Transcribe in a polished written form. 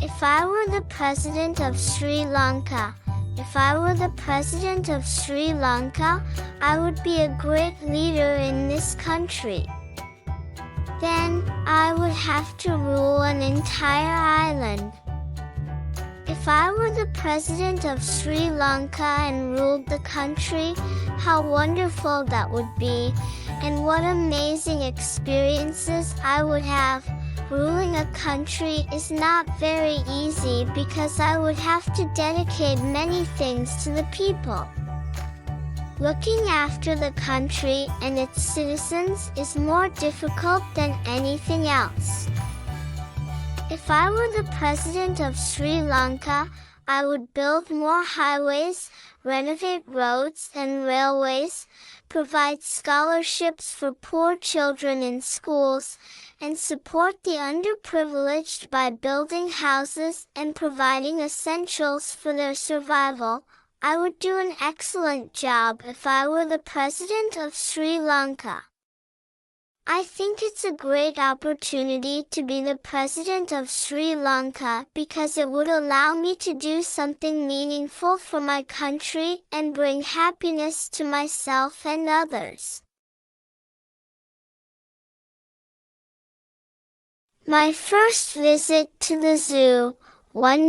If I were the president of Sri Lanka, I would be a great leader in this country. Then, I would have to rule an entire island. If I were the president of Sri Lanka and ruled the country, how wonderful that would be, and what amazing experiences I would have. Ruling a country is not very easy because I would have to dedicate many things to the people. Looking after the country and its citizens is more difficult than anything else. If I were the president of Sri Lanka, I would build more highways, renovate roads and railways, provide scholarships for poor children in schools, and support the underprivileged by building houses and providing essentials for their survival. I would do an excellent job if I were the president of Sri Lanka. I think it's a great opportunity to be the president of Sri Lanka because it would allow me to do something meaningful for my country and bring happiness to myself and others. My first visit to the zoo, one